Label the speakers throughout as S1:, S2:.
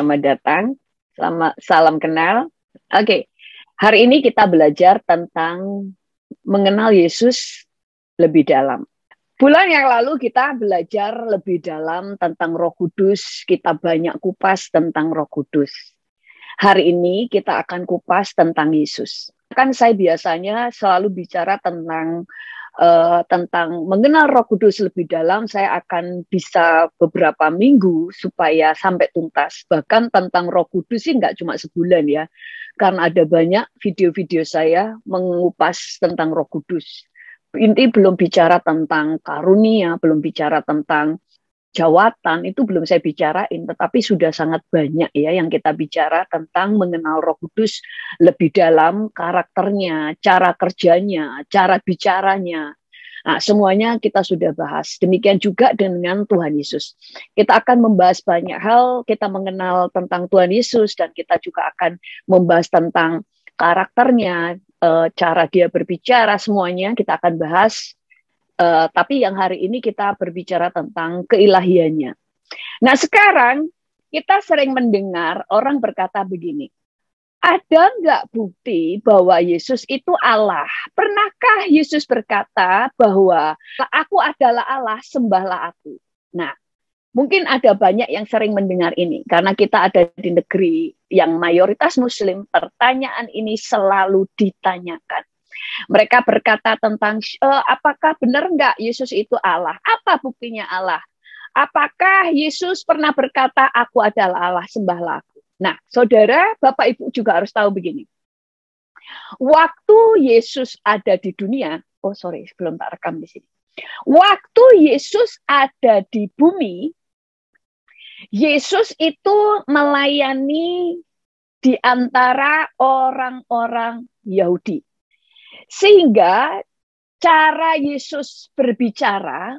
S1: Selamat datang, salam kenal. Oke, hari ini kita belajar tentang mengenal Yesus lebih dalam. Bulan yang lalu kita belajar lebih dalam tentang Roh Kudus, kita banyak kupas tentang Roh Kudus. Hari ini kita akan kupas tentang Yesus. Kan saya biasanya selalu bicara tentang mengenal Roh Kudus lebih dalam. Saya akan bisa beberapa minggu supaya sampai tuntas. Bahkan tentang Roh Kudus sih nggak cuma sebulan ya, karena ada banyak video-video saya mengupas tentang Roh Kudus. Inti belum bicara tentang karunia, belum bicara tentang jawatan, itu belum saya bicarain, tetapi sudah sangat banyak ya yang kita bicara tentang mengenal Roh Kudus lebih dalam, karakternya, cara kerjanya, cara bicaranya. Nah, semuanya kita sudah bahas. Demikian juga dengan Tuhan Yesus. Kita akan membahas banyak hal, kita mengenal tentang Tuhan Yesus, dan kita juga akan membahas tentang karakternya, cara dia berbicara, semuanya kita akan bahas. Tapi yang hari ini kita berbicara tentang keilahiannya. Nah, sekarang kita sering mendengar orang berkata begini, ada nggak bukti bahwa Yesus itu Allah? Pernahkah Yesus berkata bahwa aku adalah Allah, sembahlah aku? Nah, mungkin ada banyak yang sering mendengar ini, karena kita ada di negeri yang mayoritas Muslim, pertanyaan ini selalu ditanyakan. Mereka berkata tentang apakah benar nggak Yesus itu Allah? Apa buktinya Allah? Apakah Yesus pernah berkata aku adalah Allah, sembahlah aku? Nah, saudara, Bapak Ibu juga harus tahu begini. Waktu Yesus ada di dunia, belum tak rekam di sini. Waktu Yesus ada di bumi, Yesus itu melayani di antara orang-orang Yahudi. Sehingga cara Yesus berbicara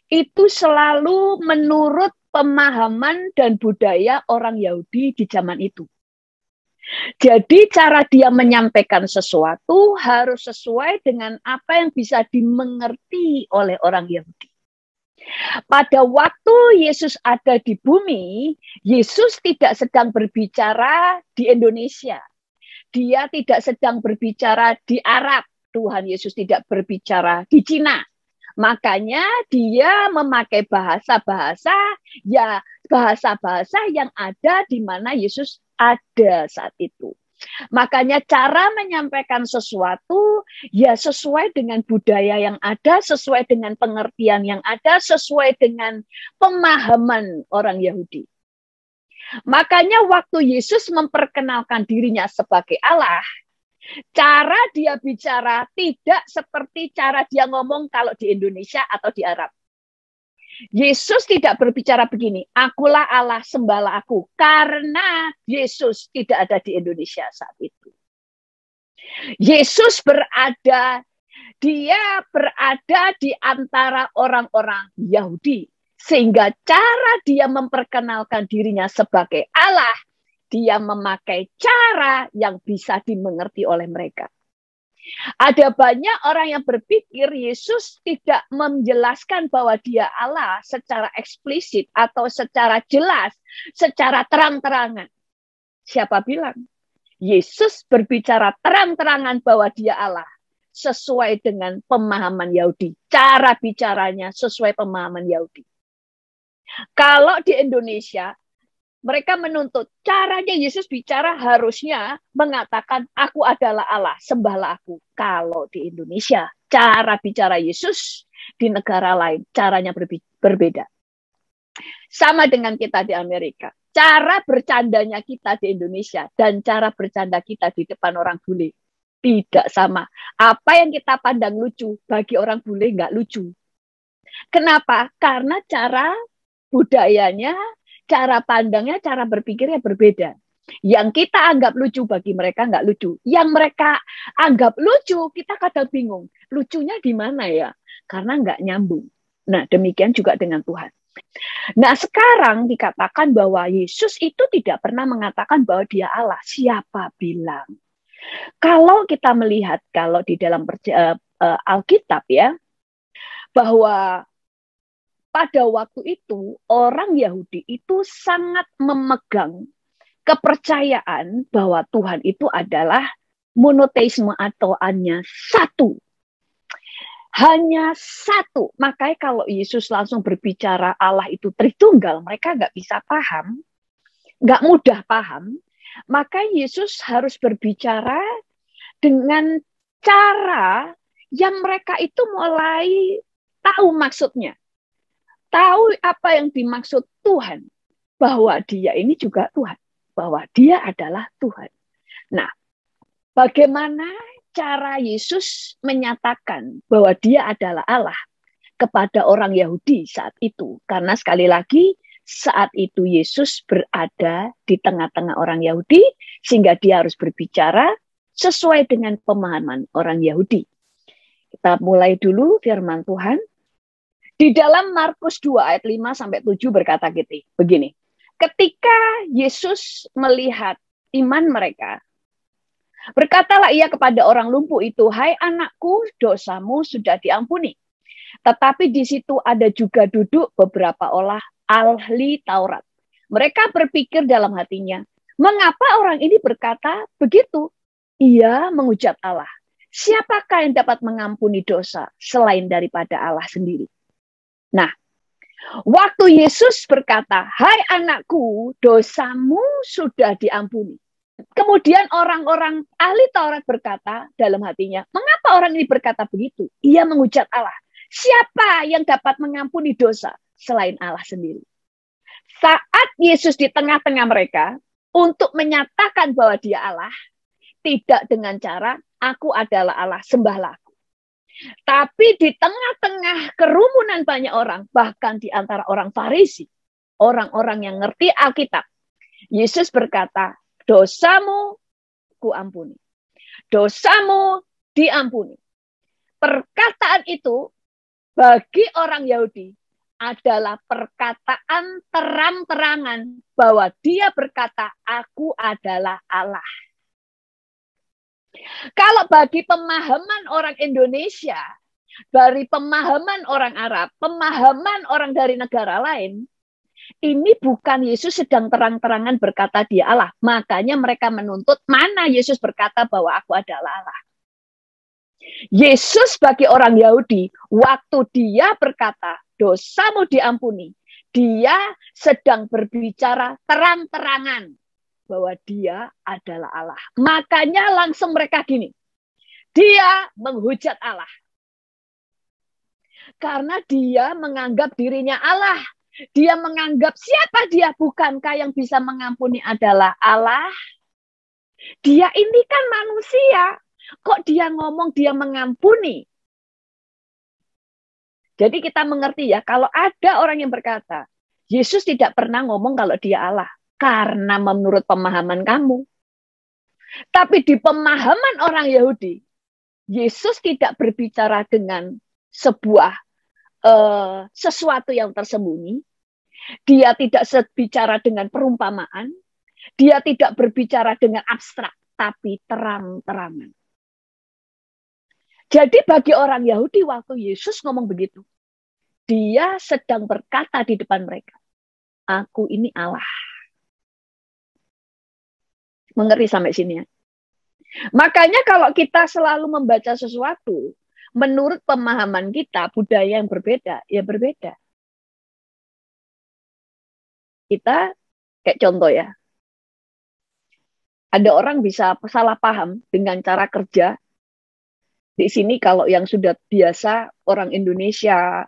S1: itu selalu menurut pemahaman dan budaya orang Yahudi di zaman itu. Jadi cara dia menyampaikan sesuatu harus sesuai dengan apa yang bisa dimengerti oleh orang Yahudi. Pada waktu Yesus ada di bumi, Yesus tidak sedang berbicara di Indonesia. Dia tidak sedang berbicara di Arab. Tuhan Yesus tidak berbicara di Cina. Makanya dia memakai bahasa-bahasa yang ada di mana Yesus ada saat itu. Makanya cara menyampaikan sesuatu ya sesuai dengan budaya yang ada, sesuai dengan pengertian yang ada, sesuai dengan pemahaman orang Yahudi. Makanya waktu Yesus memperkenalkan dirinya sebagai Allah, cara dia bicara tidak seperti cara dia ngomong kalau di Indonesia atau di Arab. Yesus tidak berbicara begini, akulah Allah, sembahlah aku. Karena Yesus tidak ada di Indonesia saat itu. Yesus berada di antara orang-orang Yahudi. Sehingga cara dia memperkenalkan dirinya sebagai Allah, dia memakai cara yang bisa dimengerti oleh mereka. Ada banyak orang yang berpikir Yesus tidak menjelaskan bahwa dia Allah secara eksplisit atau secara jelas, secara terang-terangan. Siapa bilang? Yesus berbicara terang-terangan bahwa dia Allah sesuai dengan pemahaman Yahudi. Cara bicaranya sesuai pemahaman Yahudi. Kalau di Indonesia, mereka menuntut caranya Yesus bicara harusnya mengatakan aku adalah Allah, sembahlah aku. Kalau di Indonesia, cara bicara Yesus di negara lain caranya berbeda. Sama dengan kita di Amerika. Cara bercandanya kita di Indonesia dan cara bercanda kita di depan orang bule tidak sama. Apa yang kita pandang lucu, bagi orang bule nggak lucu. Kenapa? Karena cara budayanya, cara pandangnya, cara berpikirnya berbeda. Yang kita anggap lucu bagi mereka nggak lucu. Yang mereka anggap lucu, kita kadang bingung. Lucunya di mana ya? Karena nggak nyambung. Nah, demikian juga dengan Tuhan. Nah, sekarang dikatakan bahwa Yesus itu tidak pernah mengatakan bahwa dia Allah. Siapa bilang? Kalau kita melihat, kalau di dalam Alkitab ya, bahwa pada waktu itu orang Yahudi itu sangat memegang kepercayaan bahwa Tuhan itu adalah monoteisme atau hanya satu. Hanya satu. Makanya kalau Yesus langsung berbicara Allah itu Tritunggal, mereka nggak bisa paham, nggak mudah paham. Maka Yesus harus berbicara dengan cara yang mereka itu mulai tahu maksudnya. Tahu apa yang dimaksud Tuhan. Bahwa dia ini juga Tuhan. Bahwa dia adalah Tuhan. Nah, bagaimana cara Yesus menyatakan bahwa dia adalah Allah kepada orang Yahudi saat itu? Karena sekali lagi, saat itu Yesus berada di tengah-tengah orang Yahudi, sehingga dia harus berbicara sesuai dengan pemahaman orang Yahudi. Kita mulai dulu firman Tuhan. Di dalam Markus 2 ayat 5-7 berkata begini. Ketika Yesus melihat iman mereka, berkatalah ia kepada orang lumpuh itu, "Hai anakku, dosamu sudah diampuni." Tetapi di situ ada juga duduk beberapa ahli Taurat. Mereka berpikir dalam hatinya, mengapa orang ini berkata begitu? Ia menghujat Allah. Siapakah yang dapat mengampuni dosa selain daripada Allah sendiri? Nah, waktu Yesus berkata, "Hai anakku, dosamu sudah diampuni." Kemudian orang-orang ahli Taurat berkata dalam hatinya, mengapa orang ini berkata begitu? Ia menghujat Allah. Siapa yang dapat mengampuni dosa selain Allah sendiri? Saat Yesus di tengah-tengah mereka untuk menyatakan bahwa dia Allah, tidak dengan cara, aku adalah Allah, sembahlah. Tapi di tengah-tengah kerumunan banyak orang, bahkan di antara orang Farisi, orang-orang yang ngerti Alkitab, Yesus berkata, dosamu kuampuni. Dosamu diampuni. Perkataan itu bagi orang Yahudi adalah perkataan terang-terangan bahwa dia berkata, aku adalah Allah. Kalau bagi pemahaman orang Indonesia, dari pemahaman orang Arab, pemahaman orang dari negara lain, ini bukan Yesus sedang terang-terangan berkata dia Allah. Makanya mereka menuntut mana Yesus berkata bahwa aku adalah Allah. Yesus bagi orang Yahudi, waktu dia berkata, dosamu diampuni, dia sedang berbicara terang-terangan bahwa dia adalah Allah. Makanya langsung mereka gini, dia menghujat Allah. Karena dia menganggap dirinya Allah. Dia menganggap siapa dia, bukankah yang bisa mengampuni adalah Allah? Dia ini kan manusia. Kok dia ngomong dia mengampuni? Jadi kita mengerti ya, kalau ada orang yang berkata, Yesus tidak pernah ngomong kalau dia Allah. Karena menurut pemahaman kamu. Tapi di pemahaman orang Yahudi, Yesus tidak berbicara dengan sebuah sesuatu yang tersembunyi. Dia tidak berbicara dengan perumpamaan. Dia tidak berbicara dengan abstrak, tapi terang-terangan. Jadi bagi orang Yahudi waktu Yesus ngomong begitu, dia sedang berkata di depan mereka, aku ini Allah. Mengerti sampai sini ya? Makanya kalau kita selalu membaca sesuatu, menurut pemahaman kita, budaya yang berbeda, ya berbeda. Kita, kayak contoh ya, ada orang bisa salah paham dengan cara kerja. Di sini kalau yang sudah biasa, orang Indonesia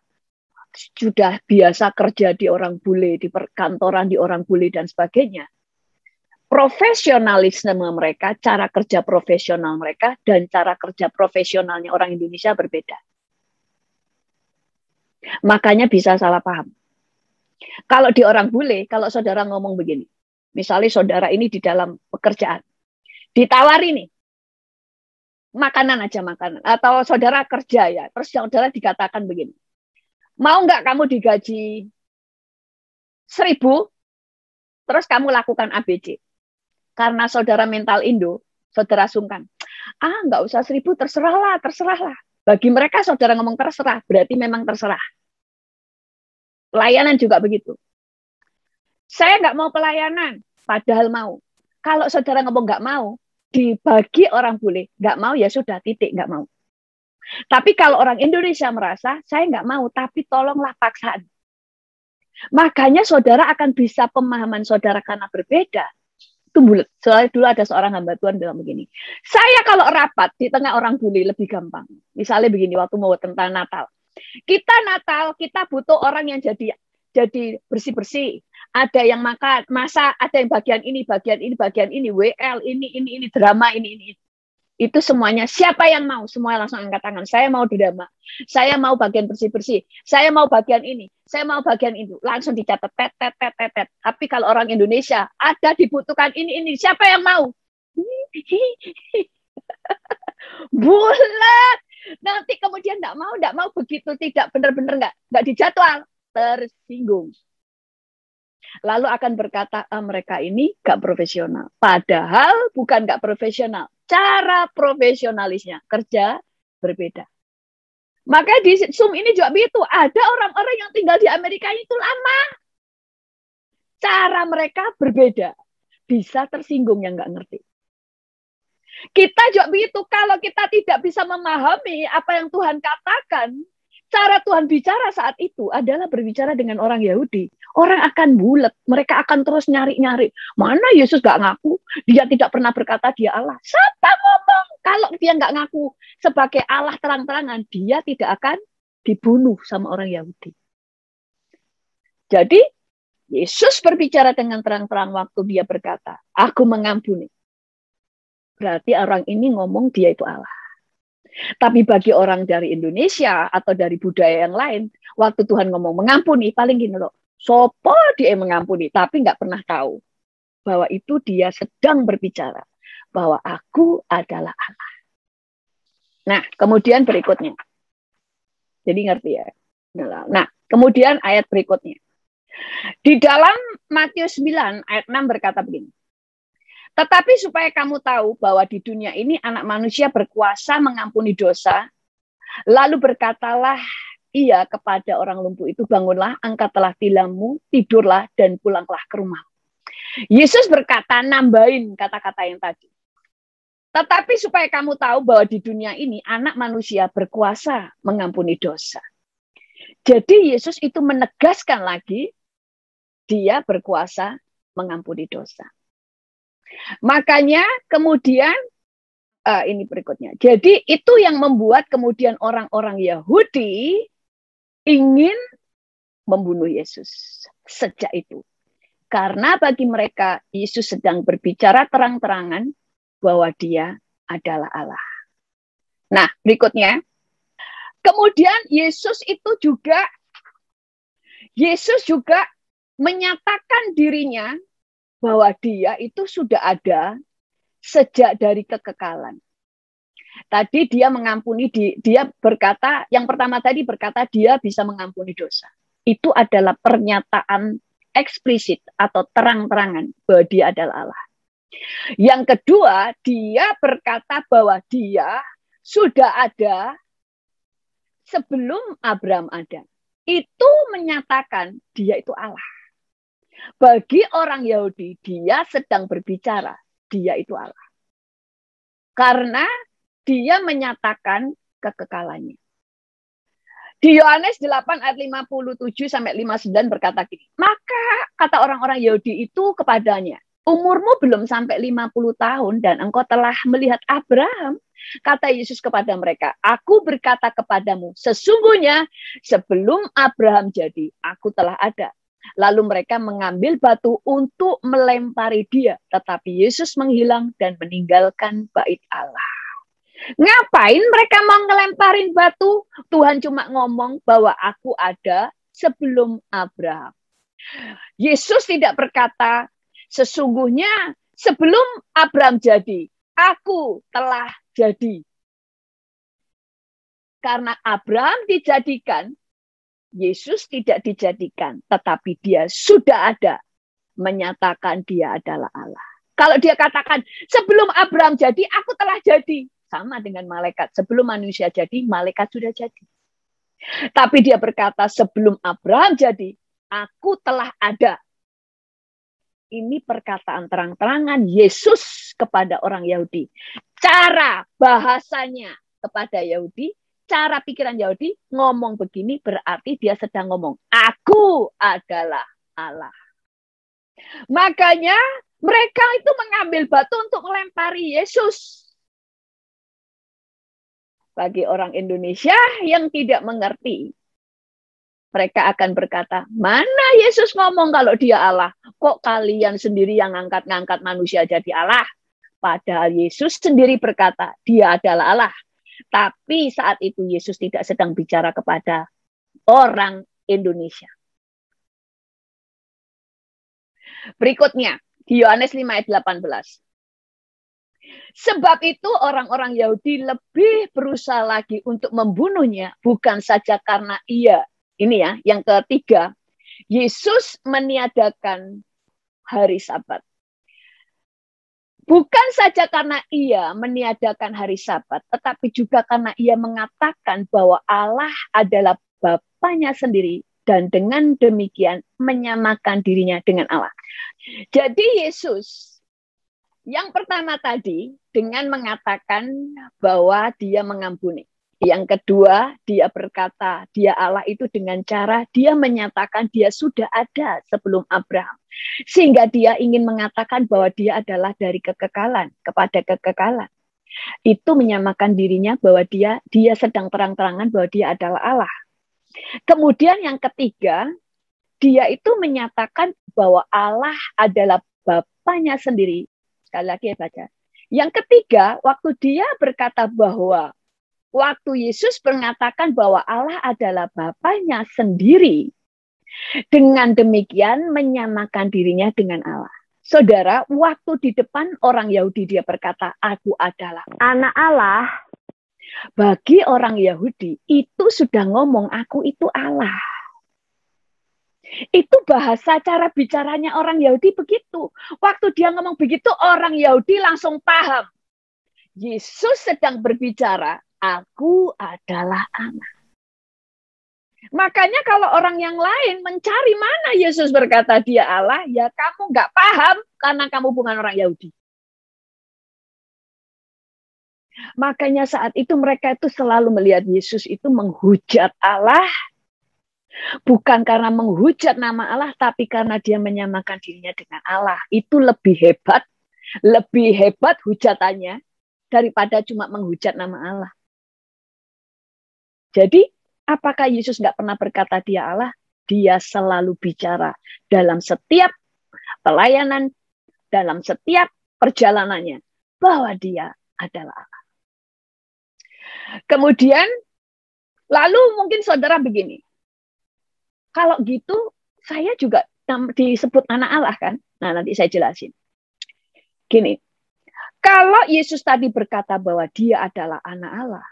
S1: sudah biasa kerja di orang bule, di perkantoran di orang bule dan sebagainya. Profesionalisme mereka, cara kerja profesional mereka, dan cara kerja profesionalnya orang Indonesia berbeda. Makanya bisa salah paham. Kalau di orang bule, kalau saudara ngomong begini, misalnya saudara ini di dalam pekerjaan, ditawari nih, makanan aja makanan, atau saudara kerja ya, terus saudara dikatakan begini, mau nggak kamu digaji 1.000, terus kamu lakukan ABC. Karena saudara mental Indo, saudara sungkan. Nggak usah 1.000, terserahlah. Bagi mereka saudara ngomong terserah, berarti memang terserah. Pelayanan juga begitu. Saya nggak mau pelayanan, padahal mau. Kalau saudara ngomong nggak mau, dibagi orang bule, nggak mau ya sudah, titik, nggak mau. Tapi kalau orang Indonesia merasa, saya nggak mau, tapi tolonglah paksaan. Makanya saudara akan bisa pemahaman saudara karena berbeda. Itu bulat. Soalnya dulu ada seorang hamba Tuhan bilang begini, saya kalau rapat di tengah orang bule lebih gampang. Misalnya begini, waktu mau tentang Natal. Kita Natal, kita butuh orang yang jadi bersih-bersih. Ada yang makan, masak, ada yang bagian ini, WL, ini, drama, ini. Itu semuanya, siapa yang mau? Semua langsung angkat tangan. Saya mau drama. Saya mau bagian bersih-bersih. Saya mau bagian ini. Saya mau bagian itu. Langsung dicatat. Tet. Tapi kalau orang Indonesia, ada dibutuhkan ini. Siapa yang mau? Bulat. Nanti kemudian enggak mau begitu, tidak benar-benar enggak dijadwal, tersinggung. Lalu akan berkata, mereka ini enggak profesional. Padahal bukan enggak profesional. Cara profesionalisnya kerja berbeda. Maka di Zoom ini juga begitu. Ada orang-orang yang tinggal di Amerika itu lama. Cara mereka berbeda. Bisa tersinggung yang enggak ngerti. Kita juga begitu, kalau kita tidak bisa memahami apa yang Tuhan katakan, cara Tuhan bicara saat itu adalah berbicara dengan orang Yahudi. Orang akan bulat, mereka akan terus nyari-nyari. Mana Yesus gak ngaku, dia tidak pernah berkata dia Allah. Siapa ngomong, kalau dia gak ngaku sebagai Allah terang-terangan, dia tidak akan dibunuh sama orang Yahudi. Jadi, Yesus berbicara dengan terang-terang waktu dia berkata, aku mengampuni. Berarti orang ini ngomong dia itu Allah. Tapi bagi orang dari Indonesia atau dari budaya yang lain, waktu Tuhan ngomong mengampuni, paling gini loh, sopo dia mengampuni, tapi nggak pernah tahu bahwa itu dia sedang berbicara bahwa aku adalah Allah. Nah, kemudian berikutnya. Jadi ngerti ya. Nah, kemudian ayat berikutnya. Di dalam Matius 9 ayat 6 berkata begini. Tetapi supaya kamu tahu bahwa di dunia ini anak manusia berkuasa mengampuni dosa, lalu berkatalah ia kepada orang lumpuh itu, bangunlah, angkatlah tilammu, tidurlah, dan pulanglah ke rumah. Yesus berkata, nambahin kata-kata yang tadi. Tetapi supaya kamu tahu bahwa di dunia ini anak manusia berkuasa mengampuni dosa. Jadi Yesus itu menegaskan lagi, dia berkuasa mengampuni dosa. Makanya kemudian ini berikutnya. Jadi itu yang membuat kemudian orang-orang Yahudi ingin membunuh Yesus sejak itu. Karena bagi mereka Yesus sedang berbicara terang-terangan bahwa dia adalah Allah. Nah, berikutnya. Kemudian Yesus juga menyatakan dirinya bahwa dia itu sudah ada sejak dari kekekalan. Tadi dia mengampuni, dia berkata, yang pertama tadi berkata dia bisa mengampuni dosa. Itu adalah pernyataan eksplisit atau terang-terangan bahwa dia adalah Allah. Yang kedua, dia berkata bahwa dia sudah ada sebelum Abraham ada. Itu menyatakan dia itu Allah. Bagi orang Yahudi, dia sedang berbicara, dia itu Allah. Karena dia menyatakan kekekalannya. Di Yohanes 8 ayat 57 sampai 59 berkata gini, maka kata orang-orang Yahudi itu kepadanya, umurmu belum sampai 50 tahun dan engkau telah melihat Abraham. Kata Yesus kepada mereka, aku berkata kepadamu, sesungguhnya sebelum Abraham jadi, aku telah ada. Lalu mereka mengambil batu untuk melempari dia. Tetapi Yesus menghilang dan meninggalkan bait Allah. Ngapain mereka mau ngelemparin batu? Tuhan cuma ngomong bahwa aku ada sebelum Abraham. Yesus tidak berkata, sesungguhnya sebelum Abraham jadi, aku telah jadi. Karena Abraham dijadikan, Yesus tidak dijadikan, tetapi dia sudah ada, menyatakan dia adalah Allah. Kalau dia katakan, sebelum Abraham jadi, aku telah jadi. Sama dengan malaikat, sebelum manusia jadi, malaikat sudah jadi. Tapi dia berkata, sebelum Abraham jadi, aku telah ada. Ini perkataan terang-terangan Yesus kepada orang Yahudi. Cara bahasanya kepada Yahudi, cara pikiran Yahudi, ngomong begini berarti dia sedang ngomong, aku adalah Allah. Makanya mereka itu mengambil batu untuk melempari Yesus. Bagi orang Indonesia yang tidak mengerti, mereka akan berkata, mana Yesus ngomong kalau dia Allah? Kok kalian sendiri yang ngangkat-ngangkat manusia jadi Allah? Padahal Yesus sendiri berkata, dia adalah Allah. Tapi saat itu Yesus tidak sedang bicara kepada orang Indonesia. Berikutnya, di Yohanes 5 ayat 18. Sebab itu orang-orang Yahudi lebih berusaha lagi untuk membunuhnya, bukan saja karena ia, ini ya, yang ketiga, Yesus meniadakan hari Sabat. Bukan saja karena ia meniadakan hari Sabat, tetapi juga karena ia mengatakan bahwa Allah adalah Bapanya sendiri dan dengan demikian menyamakan dirinya dengan Allah. Jadi Yesus yang pertama tadi dengan mengatakan bahwa dia mengampuni. Yang kedua, dia berkata, dia Allah itu dengan cara dia menyatakan dia sudah ada sebelum Abraham. Sehingga dia ingin mengatakan bahwa dia adalah dari kekekalan kepada kekekalan. Itu menyamakan dirinya bahwa dia sedang terang-terangan bahwa dia adalah Allah. Kemudian yang ketiga, dia itu menyatakan bahwa Allah adalah Bapanya sendiri. Sekali lagi ya baca. Yang ketiga, waktu dia berkata bahwa waktu Yesus mengatakan bahwa Allah adalah Bapanya sendiri, dengan demikian menyamakan dirinya dengan Allah. Saudara, waktu di depan orang Yahudi dia berkata, aku adalah anak Allah. Bagi orang Yahudi, itu sudah ngomong, aku itu Allah. Itu bahasa cara bicaranya orang Yahudi begitu. Waktu dia ngomong begitu, orang Yahudi langsung paham. Yesus sedang berbicara, aku adalah anak. Makanya kalau orang yang lain mencari mana Yesus berkata dia Allah, ya kamu nggak paham karena kamu bukan orang Yahudi. Makanya saat itu mereka itu selalu melihat Yesus itu menghujat Allah, bukan karena menghujat nama Allah, tapi karena dia menyamakan dirinya dengan Allah. Itu lebih hebat hujatannya daripada cuma menghujat nama Allah. Jadi, apakah Yesus nggak pernah berkata dia Allah? Dia selalu bicara dalam setiap pelayanan, dalam setiap perjalanannya, bahwa dia adalah Allah. Kemudian, lalu mungkin saudara begini, kalau gitu, saya juga disebut anak Allah kan? Nah, nanti saya jelasin. Gini, kalau Yesus tadi berkata bahwa dia adalah anak Allah,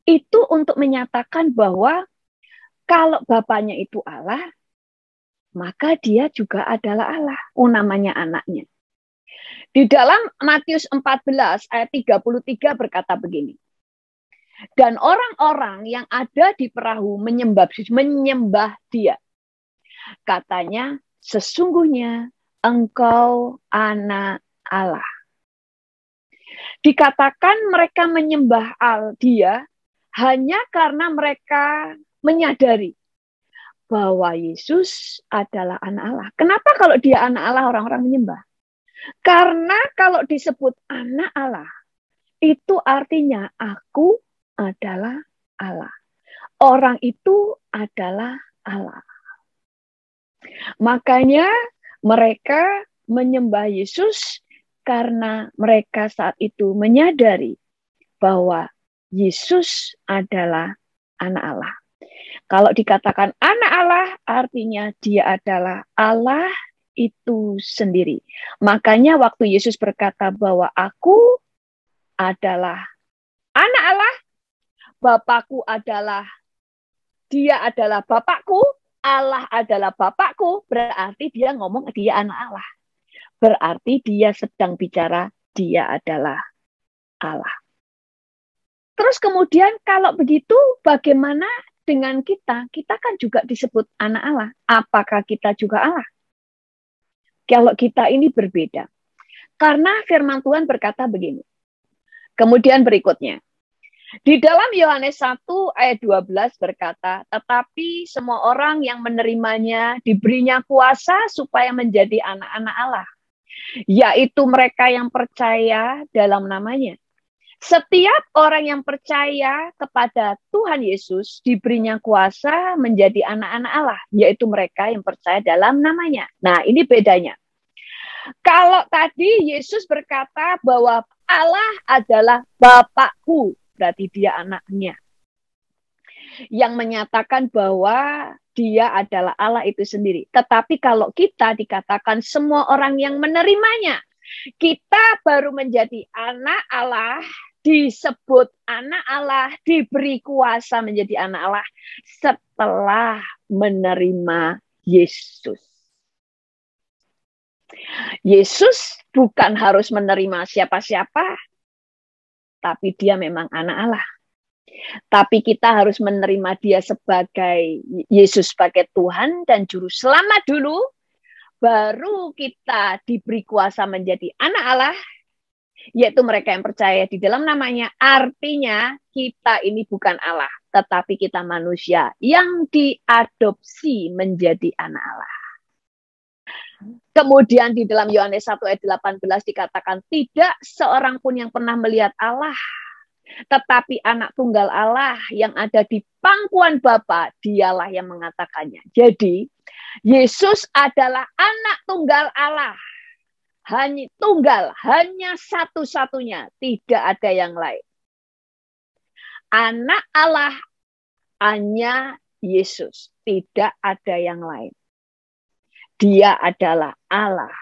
S1: itu untuk menyatakan bahwa kalau Bapaknya itu Allah, maka dia juga adalah Allah. Namanya anaknya. Di dalam Matius 14 ayat 33 berkata begini. Dan orang-orang yang ada di perahu menyembah dia. Katanya, sesungguhnya engkau anak Allah. Dikatakan mereka menyembah dia hanya karena mereka menyadari bahwa Yesus adalah anak Allah. Kenapa kalau dia anak Allah orang-orang menyembah? Karena kalau disebut anak Allah, itu artinya aku adalah Allah. Orang itu adalah Allah. Makanya mereka menyembah Yesus karena mereka saat itu menyadari bahwa Yesus adalah anak Allah. Kalau dikatakan anak Allah, artinya dia adalah Allah itu sendiri. Makanya waktu Yesus berkata bahwa aku adalah anak Allah, Bapakku adalah, dia adalah Bapakku, Allah adalah Bapakku, berarti dia ngomong dia anak Allah. Berarti dia sedang bicara dia adalah Allah. Terus kemudian kalau begitu bagaimana dengan kita? Kita kan juga disebut anak Allah. Apakah kita juga Allah? Kalau kita ini berbeda. Karena firman Tuhan berkata begini. Kemudian berikutnya. Di dalam Yohanes 1 ayat 12 berkata, tetapi semua orang yang menerimanya diberinya kuasa supaya menjadi anak-anak Allah. Yaitu mereka yang percaya dalam namanya. Setiap orang yang percaya kepada Tuhan Yesus diberinya kuasa menjadi anak-anak Allah. Yaitu mereka yang percaya dalam namanya. Nah, ini bedanya. Kalau tadi Yesus berkata bahwa Allah adalah Bapakku, berarti dia anaknya. Yang menyatakan bahwa dia adalah Allah itu sendiri. Tetapi kalau kita dikatakan semua orang yang menerimanya, kita baru menjadi anak Allah, disebut anak Allah, diberi kuasa menjadi anak Allah setelah menerima Yesus. Yesus bukan harus menerima siapa-siapa, tapi dia memang anak Allah. Tapi kita harus menerima dia sebagai Yesus sebagai Tuhan dan Juru Selamat dulu, baru kita diberi kuasa menjadi anak Allah, yaitu mereka yang percaya di dalam namanya. Artinya kita ini bukan Allah, tetapi kita manusia yang diadopsi menjadi anak Allah. Kemudian di dalam Yohanes 1 ayat 18 dikatakan, tidak seorang pun yang pernah melihat Allah, tetapi anak tunggal Allah yang ada di pangkuan Bapa, dialah yang mengatakannya. Jadi, Yesus adalah anak tunggal Allah. Hanya tunggal, hanya satu-satunya, tidak ada yang lain. Anak Allah hanya Yesus, tidak ada yang lain. Dia adalah Allah.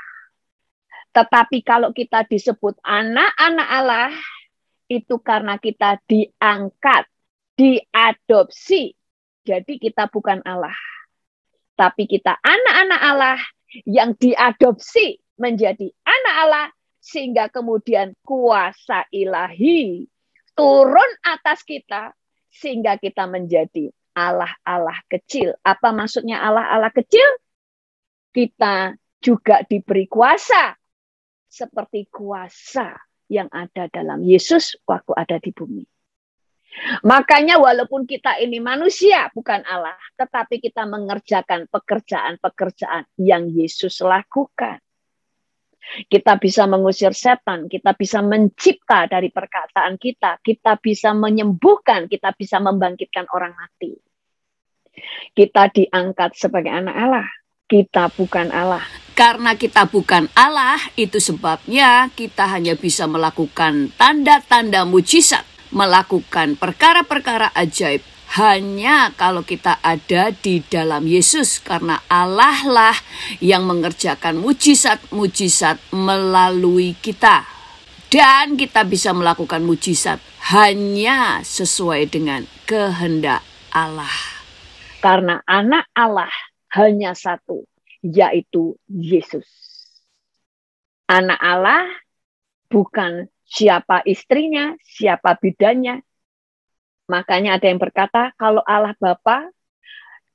S1: Tetapi kalau kita disebut anak-anak Allah, itu karena kita diangkat, diadopsi. Jadi kita bukan Allah. Tapi kita anak-anak Allah yang diadopsi menjadi anak Allah, sehingga kemudian kuasa ilahi turun atas kita, sehingga kita menjadi Allah-Allah kecil. Apa maksudnya Allah-Allah kecil? Kita juga diberi kuasa seperti kuasa yang ada dalam Yesus waktu ada di bumi. Makanya walaupun kita ini manusia bukan Allah, tetapi kita mengerjakan pekerjaan-pekerjaan yang Yesus lakukan. Kita bisa mengusir setan, kita bisa mencipta dari perkataan kita bisa menyembuhkan, kita bisa membangkitkan orang mati. Kita diangkat sebagai anak Allah. Kita bukan Allah.
S2: Karena kita bukan Allah, itu sebabnya kita hanya bisa melakukan tanda-tanda mujizat, melakukan perkara-perkara ajaib hanya kalau kita ada di dalam Yesus. Karena Allah lah yang mengerjakan mujizat-mujizat melalui kita. Dan kita bisa melakukan mujizat hanya sesuai dengan kehendak Allah.
S1: Karena anak Allah hanya satu, yaitu Yesus. Anak Allah bukan siapa istrinya, siapa bidannya. Makanya ada yang berkata, kalau Allah Bapa,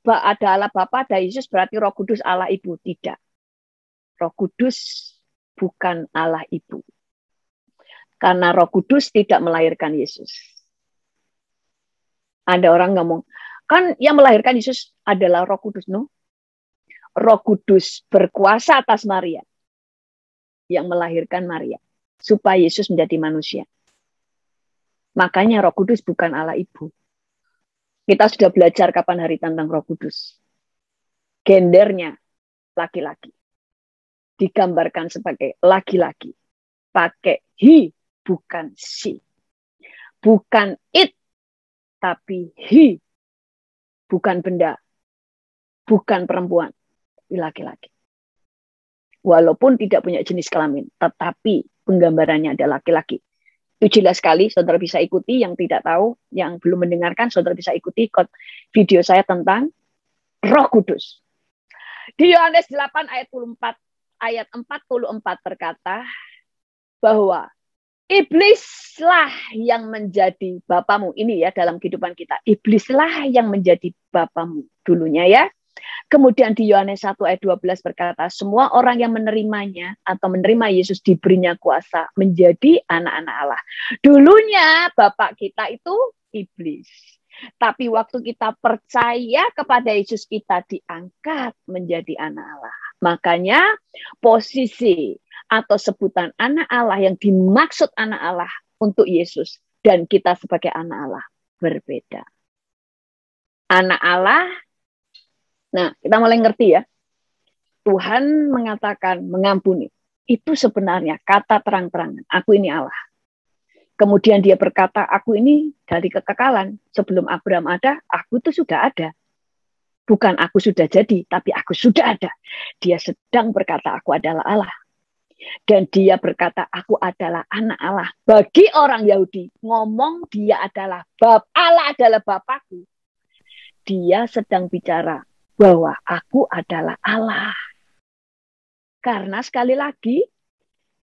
S1: ada Allah Bapa, ada Yesus, berarti Roh Kudus Allah Ibu. Tidak. Roh Kudus bukan Allah Ibu. Karena Roh Kudus tidak melahirkan Yesus. Ada orang ngomong, kan yang melahirkan Yesus adalah Roh Kudus. No. Roh Kudus berkuasa atas Maria yang melahirkan Maria supaya Yesus menjadi manusia. Makanya Roh Kudus bukan Allah Ibu. Kita sudah belajar kapan hari tentang Roh Kudus. Gendernya laki-laki. Digambarkan sebagai laki-laki. Pakai he, bukan she. Bukan it, tapi he. Bukan benda. Bukan perempuan. Laki-laki. Walaupun tidak punya jenis kelamin, tetapi penggambarannya adalah laki-laki. Itu jelas sekali, saudara bisa ikuti. Yang tidak tahu, yang belum mendengarkan, saudara bisa ikuti video saya tentang Roh Kudus. Di Yohanes 8 ayat 44 berkata bahwa iblislah yang menjadi bapamu. Ini ya dalam kehidupan kita. Iblislah yang menjadi bapamu dulunya ya. Kemudian di Yohanes 1 ayat 12 berkata, semua orang yang menerimanya atau menerima Yesus diberinya kuasa menjadi anak-anak Allah. Dulunya Bapak kita itu iblis. Tapi waktu kita percaya kepada Yesus, kita diangkat menjadi anak Allah. Makanya posisi atau sebutan anak Allah yang dimaksud anak Allah untuk Yesus dan kita sebagai anak Allah berbeda. Anak Allah, nah kita mulai ngerti ya. Tuhan mengatakan mengampuni. Itu sebenarnya kata terang-terangan. Aku ini Allah. Kemudian dia berkata, aku ini dari kekekalan. Sebelum Abraham ada, aku itu sudah ada. Bukan aku sudah jadi, tapi aku sudah ada. Dia sedang berkata, aku adalah Allah. Dan dia berkata, aku adalah anak Allah. Bagi orang Yahudi, ngomong dia adalah Allah adalah Bapakku. Dia sedang bicara bahwa aku adalah Allah. Karena sekali lagi,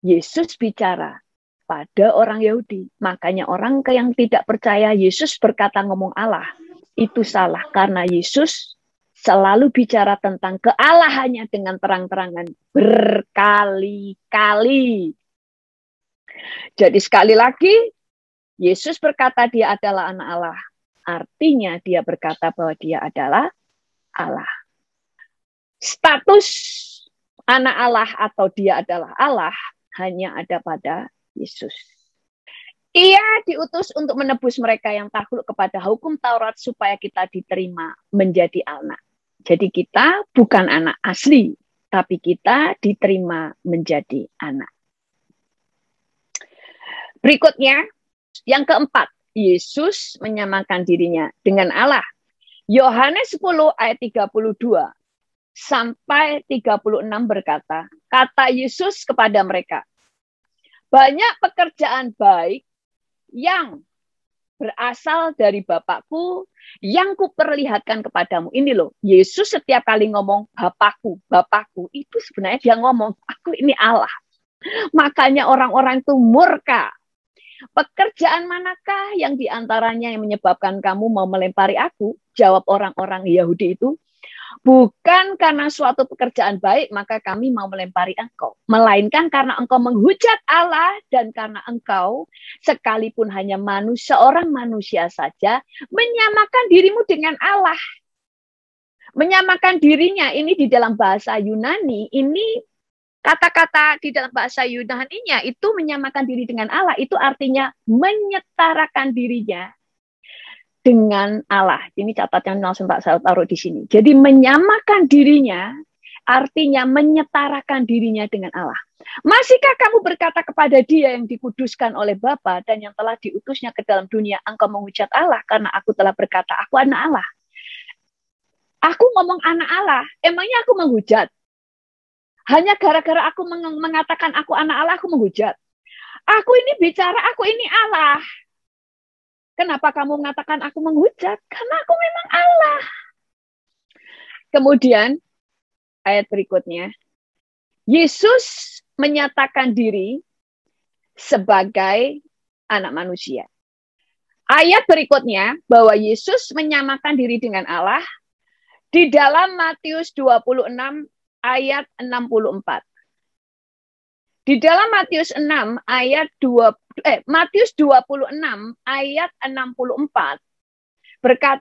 S1: Yesus bicara pada orang Yahudi. Makanya orang yang tidak percaya Yesus berkata ngomong Allah. Itu salah karena Yesus selalu bicara tentang kealahannya dengan terang-terangan berkali-kali. Jadi sekali lagi, Yesus berkata dia adalah anak Allah. Artinya dia berkata bahwa dia adalah Allah. Status anak Allah atau dia adalah Allah hanya ada pada Yesus. Ia diutus untuk menebus mereka yang takluk kepada hukum Taurat supaya kita diterima menjadi anak. Jadi kita bukan anak asli, tapi kita diterima menjadi anak. Berikutnya, yang keempat, Yesus menyamakan dirinya dengan Allah. Yohanes 10 ayat 32 sampai 36 berkata, kata Yesus kepada mereka, banyak pekerjaan baik yang berasal dari Bapakku yang kuperlihatkan kepadamu. Ini loh, Yesus setiap kali ngomong Bapakku, Bapakku, itu sebenarnya dia ngomong, aku ini Allah. Makanya orang-orang itu murka. Pekerjaan manakah yang diantaranya yang menyebabkan kamu mau melempari aku? Jawab orang-orang Yahudi itu, bukan karena suatu pekerjaan baik maka kami mau melempari engkau. Melainkan karena engkau menghujat Allah dan karena engkau sekalipun hanya seorang manusia saja menyamakan dirimu dengan Allah. Menyamakan dirinya ini di dalam bahasa Yunani, ini kata-kata di dalam bahasa Yunani-nya itu menyamakan diri dengan Allah. Itu artinya menyetarakan dirinya dengan Allah. Ini catatan langsung Pak saya taruh di sini. Jadi menyamakan dirinya artinya menyetarakan dirinya dengan Allah. Masihkah kamu berkata kepada dia yang dikuduskan oleh Bapa dan yang telah diutusnya ke dalam dunia, engkau menghujat Allah karena aku telah berkata, aku anak Allah. Aku ngomong anak Allah, emangnya aku menghujat? Hanya gara-gara aku mengatakan aku anak Allah, aku menghujat. Aku ini bicara, aku ini Allah. Kenapa kamu mengatakan aku menghujat? Karena aku memang Allah. Kemudian, ayat berikutnya. Yesus menyatakan diri sebagai anak manusia. Ayat berikutnya, bahwa Yesus menyamakan diri dengan Allah di dalam Matius 26 ayat 64. Di dalam Matius 6 ayat Matius 26 ayat 64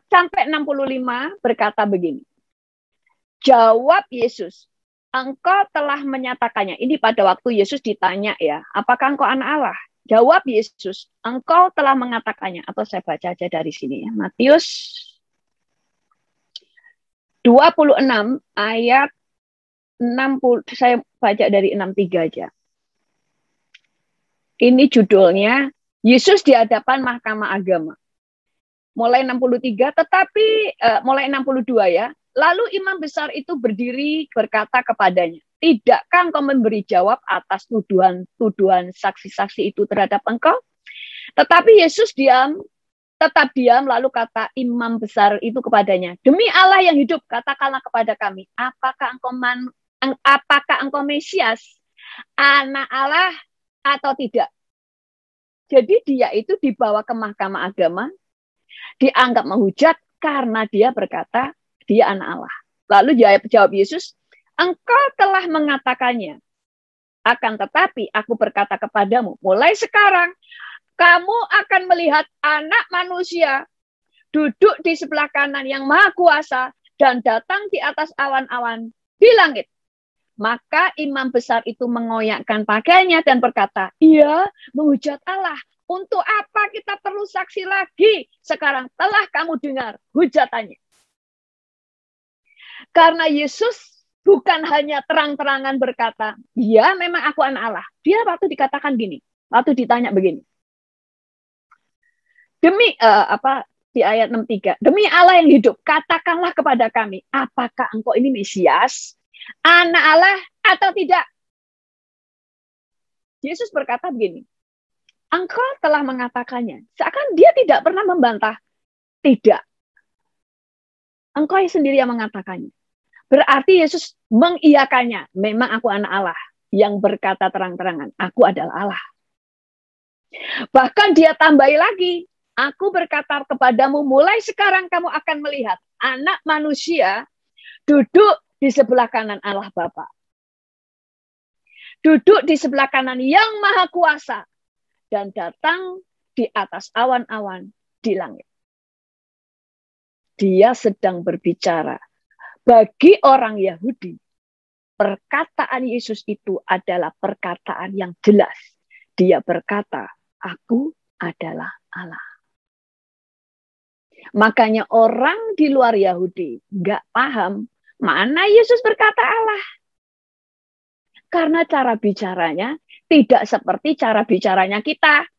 S1: sampai 65 berkata begini. Jawab Yesus, engkau telah menyatakannya. Ini pada waktu Yesus ditanya ya, apakah engkau anak Allah? Jawab Yesus, engkau telah mengatakannya. Atau saya baca aja dari sini ya. Matius 26 ayat 60, saya baca dari 63 aja. Ini judulnya, Yesus di hadapan Mahkamah Agama. Mulai 63, mulai 62 ya. Lalu imam besar itu berdiri berkata kepadanya, tidakkah engkau memberi jawab atas tuduhan saksi-saksi itu terhadap engkau? Tetapi Yesus tetap diam, lalu kata imam besar itu kepadanya, demi Allah yang hidup, katakanlah kepada kami, apakah engkau Mesias, anak Allah atau tidak? Jadi dia itu dibawa ke Mahkamah Agama, dianggap menghujat karena dia berkata dia anak Allah. Lalu jawab Yesus, engkau telah mengatakannya. Akan tetapi aku berkata kepadamu, mulai sekarang kamu akan melihat Anak Manusia duduk di sebelah kanan yang Maha Kuasa dan datang di atas awan-awan di langit. Maka imam besar itu mengoyakkan pakaiannya dan berkata, ia menghujat Allah. Untuk apa kita perlu saksi lagi? Sekarang telah kamu dengar hujatannya. Karena Yesus bukan hanya terang-terangan berkata, ya memang aku anak Allah. Dia waktu dikatakan gini, waktu ditanya begini. Demi di ayat 63, demi Allah yang hidup, katakanlah kepada kami, apakah engkau ini Mesias, anak Allah atau tidak? Yesus berkata begini, engkau telah mengatakannya. Seakan dia tidak pernah membantah. Tidak. Engkau sendiri yang mengatakannya. Berarti Yesus mengiyakannya. Memang aku anak Allah yang berkata terang-terangan. Aku adalah Allah. Bahkan dia tambahi lagi. Aku berkata kepadamu, mulai sekarang kamu akan melihat Anak Manusia duduk di sebelah kanan Allah Bapa. Duduk di sebelah kanan yang Maha Kuasa. Dan datang di atas awan-awan di langit. Dia sedang berbicara. Bagi orang Yahudi, perkataan Yesus itu adalah perkataan yang jelas. Dia berkata, aku adalah Allah. Makanya orang di luar Yahudi nggak paham mana Yesus berkata Allah. Karena cara bicaranya tidak seperti cara bicaranya kita.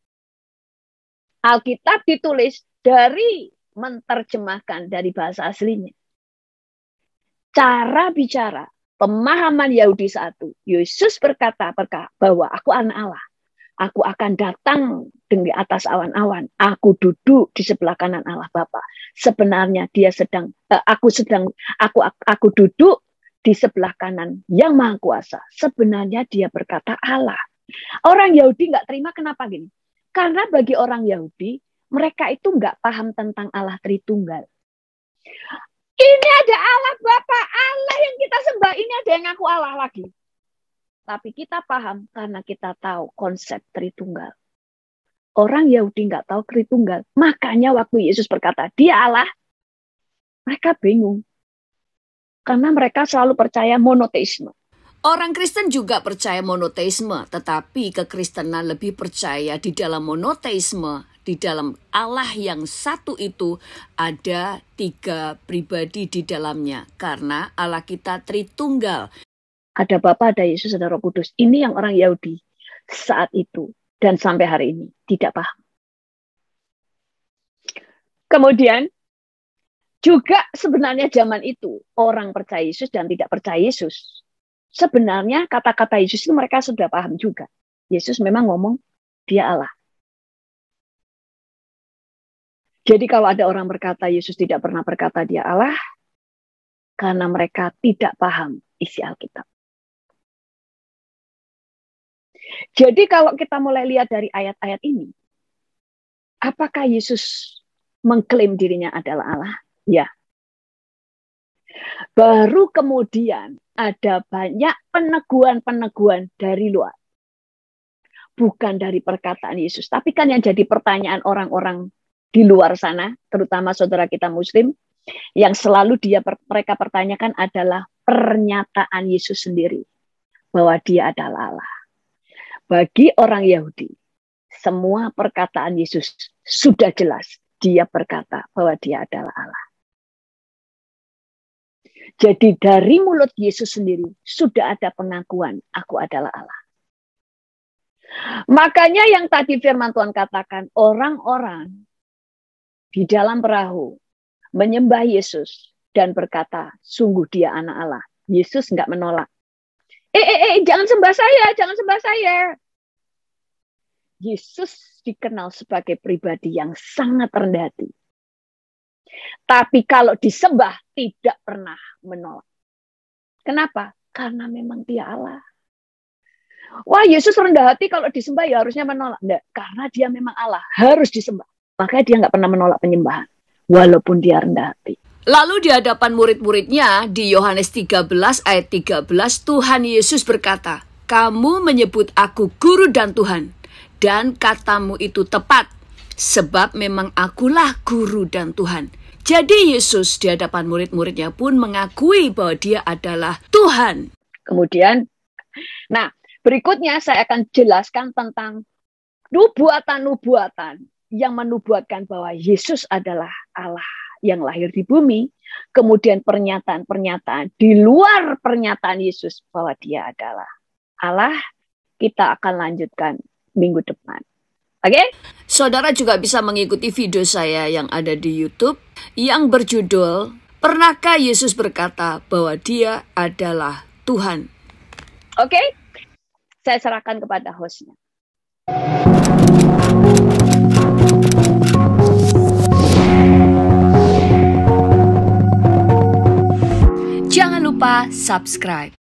S1: Alkitab ditulis dari menerjemahkan dari bahasa aslinya. Cara bicara, pemahaman Yahudi saat itu, Yesus berkata bahwa aku anak Allah. Aku akan datang di atas awan-awan. Aku duduk di sebelah kanan Allah Bapa. Sebenarnya dia aku duduk di sebelah kanan yang Maha Kuasa. Sebenarnya dia berkata Allah. Orang Yahudi nggak terima kenapa gini? Karena bagi orang Yahudi, mereka itu nggak paham tentang Allah Tritunggal. Ini ada Allah Bapa, Allah yang kita sembah. Ini ada yang ngaku Allah lagi. Tapi kita paham karena kita tahu konsep Tritunggal. Orang Yahudi nggak tahu Tritunggal. Makanya waktu Yesus berkata, dia Allah, mereka bingung. Karena mereka selalu percaya monoteisme.
S2: Orang Kristen juga percaya monoteisme, tetapi kekristenan lebih percaya di dalam monoteisme. Di dalam Allah yang satu itu ada 3 pribadi di dalamnya. Karena Allah kita Tritunggal.
S1: Ada Bapa, ada Yesus, ada Roh Kudus. Ini yang orang Yahudi saat itu dan sampai hari ini tidak paham. Kemudian juga sebenarnya zaman itu orang percaya Yesus dan tidak percaya Yesus. Sebenarnya kata-kata Yesus itu mereka sudah paham juga. Yesus memang ngomong dia Allah. Jadi kalau ada orang berkata Yesus tidak pernah berkata dia Allah, karena mereka tidak paham isi Alkitab. Jadi kalau kita mulai lihat dari ayat-ayat ini, apakah Yesus mengklaim dirinya adalah Allah? Ya. Baru kemudian ada banyak peneguhan-peneguhan dari luar. Bukan dari perkataan Yesus. Tapi kan yang jadi pertanyaan orang-orang di luar sana, terutama saudara kita Muslim, yang selalu mereka pertanyakan adalah pernyataan Yesus sendiri. Bahwa dia adalah Allah. Bagi orang Yahudi, semua perkataan Yesus sudah jelas. Dia berkata bahwa dia adalah Allah. Jadi dari mulut Yesus sendiri sudah ada pengakuan, aku adalah Allah. Makanya yang tadi firman Tuhan katakan, orang-orang di dalam perahu menyembah Yesus dan berkata, sungguh dia anak Allah. Yesus nggak menolak. Jangan sembah saya, jangan sembah saya. Yesus dikenal sebagai pribadi yang sangat rendah hati. Tapi kalau disembah tidak pernah menolak. Kenapa? Karena memang dia Allah. Wah, Yesus rendah hati kalau disembah ya harusnya menolak. Enggak, karena dia memang Allah, harus disembah. Makanya dia nggak pernah menolak penyembahan. Walaupun dia rendah hati.
S2: Lalu di hadapan murid-muridnya di Yohanes 13 ayat 13 Tuhan Yesus berkata, "Kamu menyebut aku guru dan Tuhan, dan katamu itu tepat, sebab memang akulah guru dan Tuhan." Jadi Yesus di hadapan murid-muridnya pun mengakui bahwa dia adalah Tuhan.
S1: Kemudian, nah berikutnya saya akan jelaskan tentang nubuatan-nubuatan yang menubuatkan bahwa Yesus adalah Allah yang lahir di bumi, kemudian pernyataan-pernyataan di luar pernyataan Yesus bahwa dia adalah Allah, kita akan lanjutkan minggu depan. Oke?
S2: Saudara juga bisa mengikuti video saya yang ada di YouTube yang berjudul "Pernahkah Yesus berkata bahwa dia adalah Tuhan?"
S1: Oke? Saya serahkan kepada hostnya.
S2: Jangan lupa subscribe.